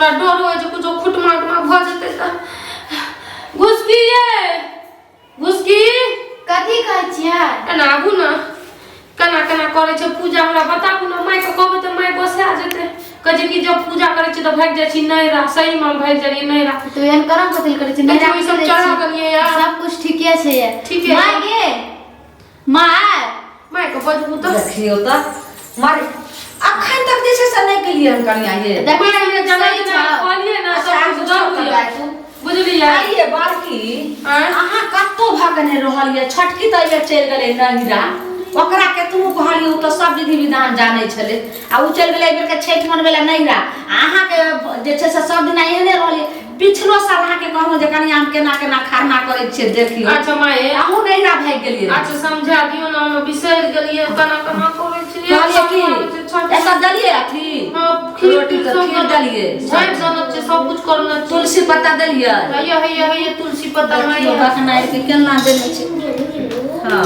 हमरा डर होय जे कुछ खुटमा भ जेतै त घुसकी ये घुसकी कथी कहै छियै एना आबू न केना केना करे छै पूजा हमरा बताबू न माय के कहबै त माय बसा जेतै कहे कि जब पूजा करे छी त भाग जाय छी नैरा सही में भाग जाय नैरा तो एहन करम कथि करे छी नैरा ई सब चढ़ा गेलिए यार सब कुछ ठीके छै ठीक है माय गे माय के बजबू त देखियो त मारे अखन तक जे छै से नहीं केलिए हम कनिया ये देखिए ये जगह ना कहलिए ना सब जरूर बुझलिए आइए बारकी अहाँ कत्तो भागने रहलिए छटकी त ये चल गेलै नहिरा ओकरा के तुम कहलियो त सब विधि विधान जाने छले आ उ चल गेलै बेर के छठ मनबेला नहिरा अहाँ के जे छै से सब दिन एहने रहलिए पिछलो साल अहाँ के कहू जे कनिया हम केना केना खरना करे छिए देखियो अच्छा माय अहू नहिरा भाग गेलिए अच्छा समझा दियो ना हम बिसर गेलिए केना केना करे छी कहलिए कि ऐसा दलिए अथी हां रोटी त खीर दलिए सब जानत छै सब कुछ करना तुलसी पत्ता दलिए हैया तुलसी पत्ता माय तो बखनाई के केना देने छै हां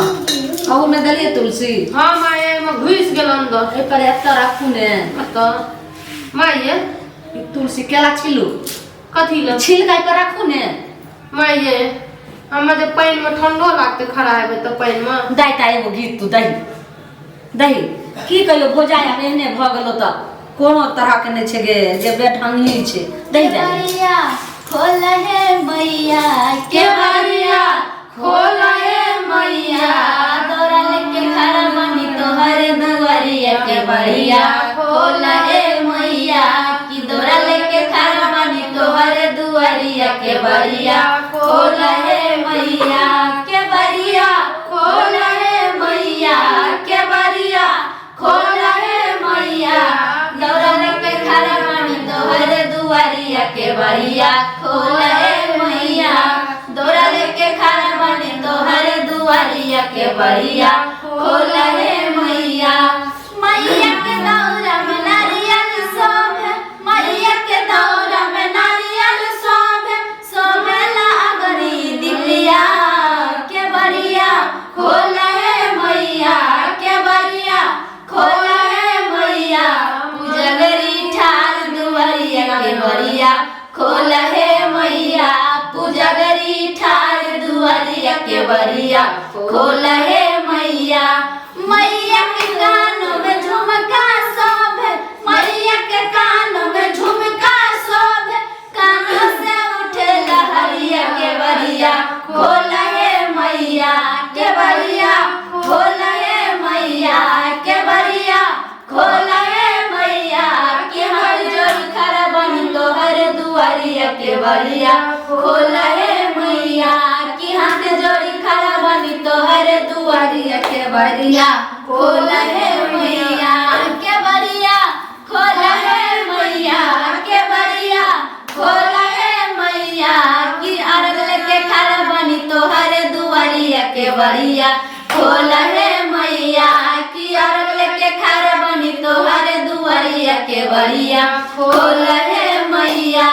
अहू में दलिए तुलसी हां माय में घुस गेल अंदर ए पर एत रखू ने त माय तुलसी केला छिलू कथी ल छील के पर रखू ने माय हम जे पानी में ठंडो लागते खड़ा हेबे त पानी में दाइता एगो गीत तू दही दही की कहियो भोजाया एहने भ गेलो त कोनो तरह के नै छै गे जे बेढंगी छै दही दही खोल है मैया के बारिया खोल है मैया दौरा लेके खड़ा बनी तोहर दुआरिया के बरिया खोल है मैया की दौरा लेके खड़ा बनी तोहर दुआरिया के बरिया खोल है मैया के बरिया खोल है मैया के बरिया खोल है मैया दौरा लेके खड़ा बनी तोहर दुआरिया के बरिया खोल है मैया दौरा लेके खड़ा बनी तोहर दुआरिया के बरिया खोल है मैया मैया के दौरा में नारियल सब है मैया के दौरा में नारियल सब है सोभेला अगरी दिलिया के बरिया खोल है मैया के बरिया खोल है मैया पूजगरी ठार दुआरिया के बरिया खोल है मैया पूजगरी ठार दुआरिया के बरिया खोल है मैया मैया के कानों में झुमका सब है मैया के कानों में झुमका सब है कानों से उठे लहरिया के बरिया खोल है मैया के बरिया खोल है मैया के बरिया खोल है मैया के हर जोड़ी खड़ा बनी तोहर दुआरिया के बरिया खोल है मैया की हाथ जोड़ी खड़ा बनी तोहर दुआरिया के बरिया खोल है मैया के बरिया खोल है मैया के बरिया खोल है मैया की अर्घ लेके खड़ा बनी तोहर दुआरिया के बरिया खोल है मैया की अर्घ लेके खड़ा बनी तोहर दुआरिया के बरिया खोल है मैया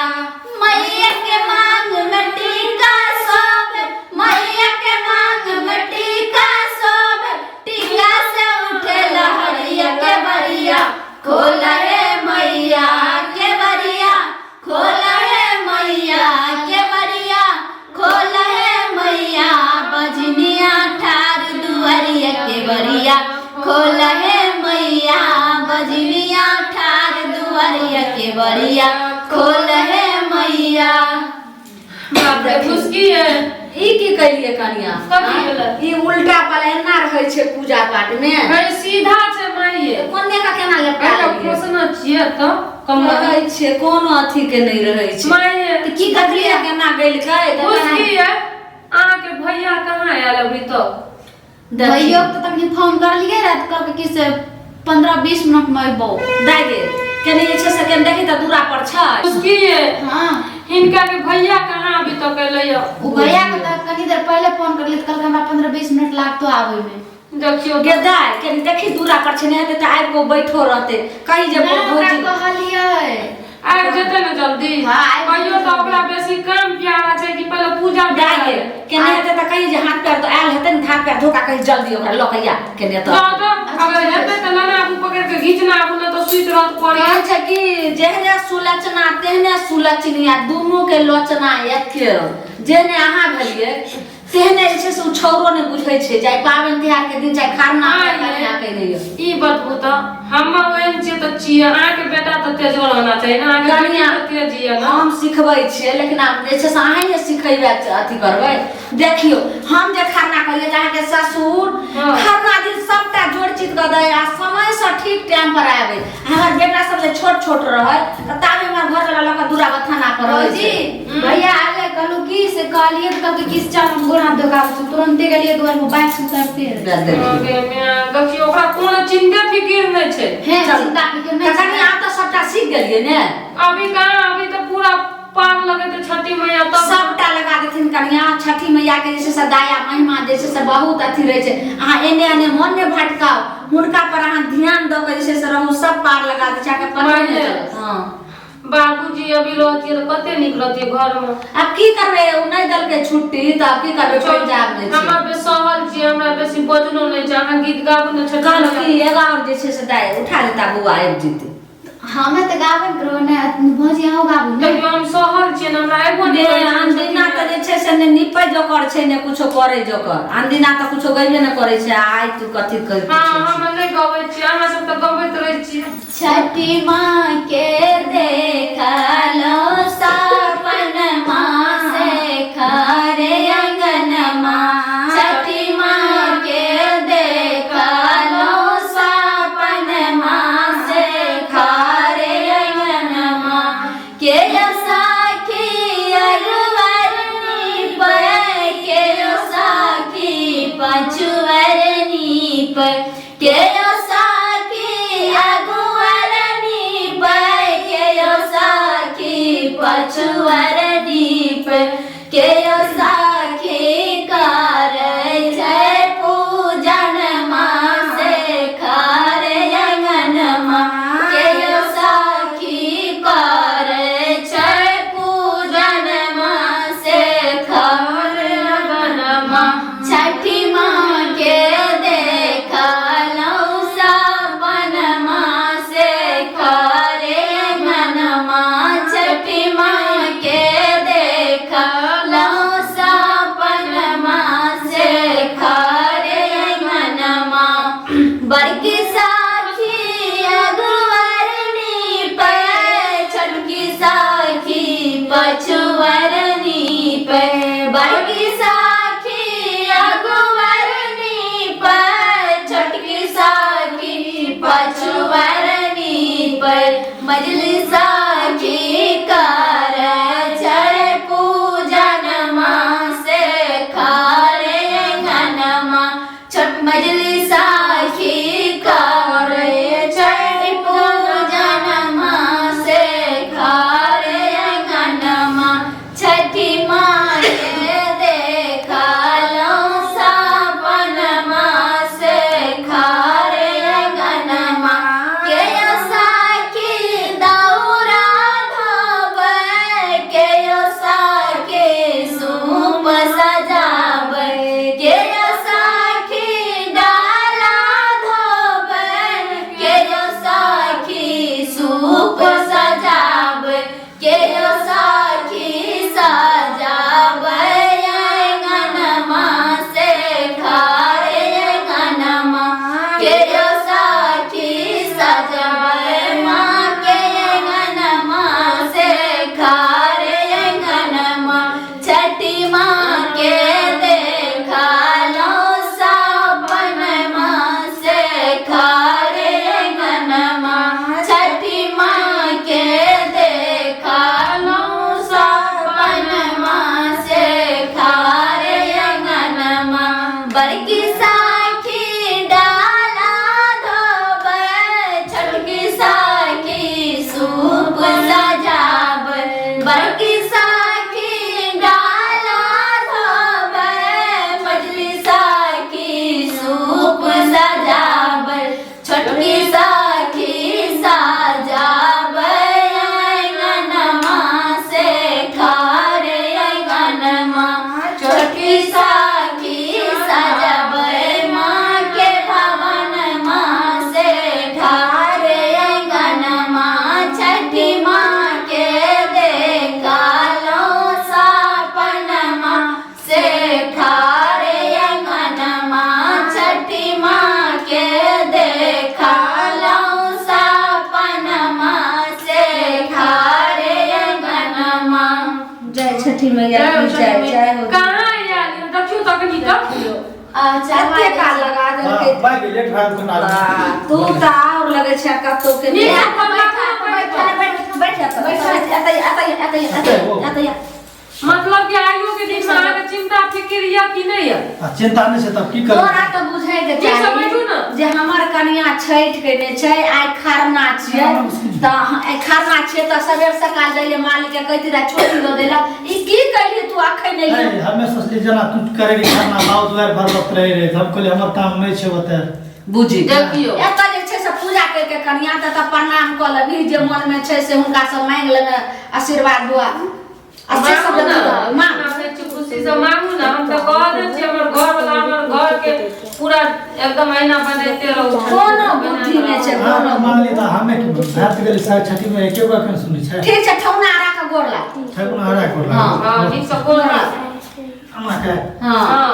मैया के मांग में टीका सब मैया के मांग में टीका सब टीका से उठे लहरिया के बरिया खोल है मैया के बरिया खोल है मैया के बरिया खोल है मैया बजनिया ठार दुआरिया के बरिया खोल है मैया बजनिया ठार दुआरिया के बरिया खोल है मैया बाप रे खुशकी है ई की कहिए कनिया कथी भेलै ई उल्टा पलैना रहै छै पूजा पाठ में अरे सीधा छै माय कोन्ने का केना लपटा अरे प्रश्न छियै त कमरा रहै छै कोनो अथी के नहीं रहै छै माय त की करिए केना गइल कै खुशकी है अहाँ के भैया कहां आयल अभी तक भैया तो तखनी फोन कर लिए रात कह के से 15-20 मिनट में अइबो दाइ गे कने जे छै से कने देखि त दूरा पर छै खुशकी है हां इनका के भैया कहां अभी तक अइलै उ भैया के त कनी देर पहले फोन कर लिए त कल हमरा 15-20 मिनट लागतो आवे में देखियो गे दाइ कने देखि दूरा पर छै ने त आइब को बैठो रहते कहि जे भौजी कहलिए आब देते ना जल्दी हाँ, आबि कहियो तो ओकरा बेसी काम प्यारा छै कि पहले पूजा जाइए केने हेतै त कहि जे हाथ पैर तो आयल हेतै न हाथ पैर धोका कहि जल्दी ओकरा लकैया केने त अगर हेतै त लाना आबू पकड़ के घीचना आबू न तो सुइत रहत पड़ी कहै छै कि जेहने सुलचना तेहने सुलचनिया दुनू के लोचना एके जेहने अहाँ भेलिए तेहने जे छै से छौरो ने बुझै छै जाय पाबनि तिहार के दिन चाहे खरना कन्या के नहीं ई बतबू त हम ओहन छियै त छियै अहाँ के बेटा त तेज रहना चाहिए ना अहाँ के कन्या तेज हिय ना हम सिखबै छियै लेकिन आब जे छै से अहाँ ने सिखैबे अथी करबै देखियो हम जे खरना करिए अहाँ के ससुर खरना दिन सबटा जोड़ चित क दै आ समय से ठीक टाइम पर आबै हमर बेटा सब जे छोट छोट रहै त ताबे हमर घर वाला लक दूरा बथाना पर रहै जी छै भैया आले कहलू की से कहलिए त कब किस चाल हम गोरा दोका तुरंते गेलिए दुआर में बाइक से उतरते अरे मैं देखियो ओकरा कोनो चिंता फिकिर नै छै है चिंता फिकर नहीं कन्या आप तो सबटा सीख गेलिए ने अभी कहां अभी तो पूरा पार लगे तो छठी मैया तब सबटा लगा देथिन कन्या छठी मैया के जैसे सदाया महिमा जैसे से बहुत अथी रहे छै अहाँ एने एने मन ने भटकाओ हुनका पर अहाँ ध्यान द के जैसे से रहू सब पार लगा दे चाहे पता नहीं चलत हां बाबूजी अभी रहतिए तो कते निक रहतिए घर में अब की करबे उ नहीं दल के छुट्टी त अब की करबे पंजाब में हमरा पे सहल छी हमरा बेसी बजनो नै छै अहाँ गीत गाबू न छठी कल मैया की एगार जे छै से दाय उठा लेता बुआ आबि जेतै हमें तो गावन करो ने भौजी आओ गाबू ने देखियो हम सहल छी न हमरा एगो ने अंदिना त जे छै से ने निपै जोकर छै ने कुछो करे जोकर अंदिना त कुछो गइबे न करे छै आइ तू कथि कर हां हम नै गबै छी अहाँ सब त गबैत रहै छी छठी माँ के देखलो सपन माँ से खरे अंगन माँ छठी माँ के देखलो सपन माँ से खरे अंगन माँ के साखी अरवरनी पर के साखी पछुअरनी पर के पछुअरनी पर के साखी कर छै पूजन माँ से खरे अंगन माँ के साखी कर छै पूजन माँ से खरे अंगन माँ छठी माँ के देखलो सपन माँ से खरे अंगन माँ छठी माँ के देखलो सपन माँ से खरे अंगन माँ बड़की साखी अगुवरनी पर छोटकी साखी पछुअरनी पर बड़की साखी अगुवरनी पर छोटकी साखी पछुअरनी पर मजली साखी कर छै पूजन माँ से खरे अंगन माँ छोट मजली साखी कर छै पूजन माँ से खरे अंगन माँ छठी माँ के देखलो सपन माँ से खरे अंगन माँ के साखी दौरा धोबै के साखी सूप सजाबै के साखी डाला धोबै के साखी सूप सजाबै के साखी सजाबै अंगन माँ से खरे अंगन माँ के साखी सजाबै माँ के अंगन माँ से खरे अंगन माँ छठी माँ के देखलो सपन माँ से खरे अंगन माँ छठी माँ के देखलो सपन माँ से खरे अंगन माँ बड़की साखी डाला धोबै छोटकी साखी सूप सजाबै बड़की साखी डाला धोबै मजली साखी सूप सजाबै छोटकी साखी सजाबै अंगन छठी मैया की जय जय हो। कहां आइल देखियो तकनी तो चाहे का लगा दे के भाई लेट भाग को ना तू त और लगे छै कतो के नीचे बैठ मतलब कि आइयो के दिन में आगे चिंता फिक्र या कि नहीं है चिंता नहीं से तब की कर तोरा तो बुझे के ठीक से बैठू ना। जे हमर कन्या छठ केने छै आइ खरना छियै त आइ खरना छियै त सबेर सकाल जाइए मालिक के कहती रा छोटी दो देला ई की कहली तू अखै नहीं नहीं हमें सोचली जना तू करे रे खाना बाउ द्वार भरत रहे रे हम कहले हमर काम नहीं छै ओते बुझी देखियो एत जे छै से पूजा करके कन्या त प्रणाम क लेबी जे मन में छै से हुनका सब मांग लेबे आशीर्वाद दुआ अच्छे सब मांग खुशी से मांगू ना। हम तो कह दे छी हमर घर वाला हमर घर के पूरा एकदम आईना बनाते रहो कोनो बुद्धि में छै कोनो मांगली त हमें की भात गेली साथ छठी में एके बार कन सुनी छै ठीक छै ठौना आरा के गोर ला ठकुना हरा को हां ठीक से बोल रहा अम्मा के हां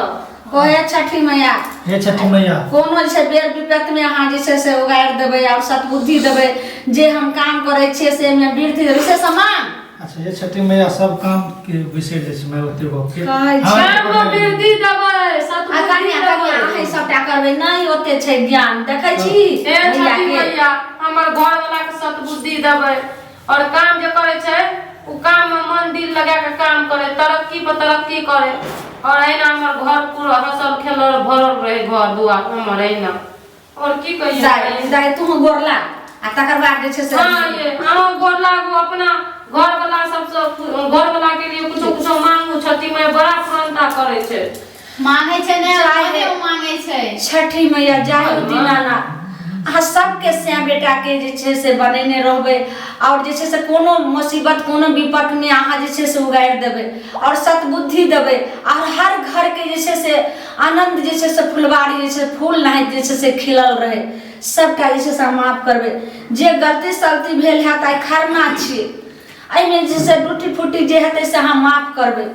कोहे छठी मैया हे छठी मैया कोनो जे बेर विपत में अहाँ जे छै से उगाड़ देबै और सद्बुद्धि देबै जे हम काम करै छियै से में वृद्धि देबै से समान। अच्छा ये छठी मैया सब काम के विषय जे छै मैं ओते गप के शाम को वृद्धि देबै सतबुद्धि देबै अहाँ सबटा करबै नहीं ओते छै ज्ञान देखै छी हे छठी मैया हमर घर वाला के सतबुद्धि देबै और काम जे करे छै उ काम में मन दिल लगा के काम करे तरक्की पर तरक्की करे और एना हमर घर पूरा हसल खेलर भरल रहे घर दुआर हमर एना और की कहिए जाय तू गोरला आ तकर बाद जे छै से हां ये हम गोरला को अपना घर वाला सबसे घर वाला के लिए कुछ मांगू छठी मैया बड़ा प्रसन्नता करे छै मांगे छै ने आगे मांगे छै छठी मैया जाय दीनानाथ अहाँ सबके से बेटा के जे छै से बनेने रहबै और जे छै से कोनो मुसीबत कोनो विपत में अहाँ जे छै से उगाड़ देबै और सद्बुद्धि देबै और हर घर के जे छै से आनंद जे छै से फुलवारी जे छै फूल नाहित जे छै से खिलल रहे सबटा जे छै से माफ करबै जे गलती सलती भेल है त खरना छी आई में जे से टूटी फूटी जे हेतै से अहाँ माफ करबै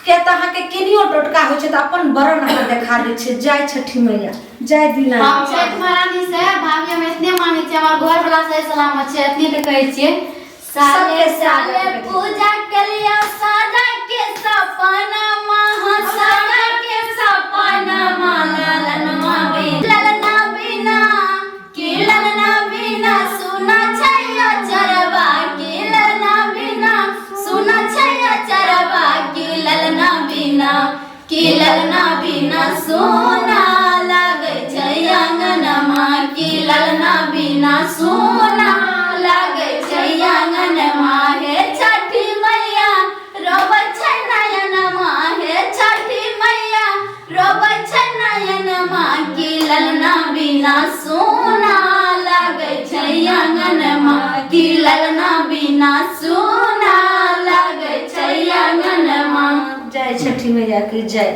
के त अहाँ के किनियो टोटका होय छै त अपन बरन अहाँ देखा दै छै जय छठी मैया जय दीना हम छठ महारानी से भाभी हम इतने मांगे छी हमर घर वाला से सलामत छै इतने के कहै छियै साले साले पूजा के लिए सादा के सपना महा सादा के सपना ललन मांगे ललना बिना कि ललना बिना सुना छैया चरवा कि ललना बिना सुना छैया चरवा कि ललना बिना कि ललना बिना सोना लागे छै आंगनमा कि ललना बिना सोना लागे छै आंगनमा हे छठी मैया रोबै छै नयनमा हे छठी मैया रोबै छै नयनमा कि ललना बिना सोना लागे छै आंगनमा कि ललना बिना सोना लागे छै आंगनमा। जय छठी मैया की जय।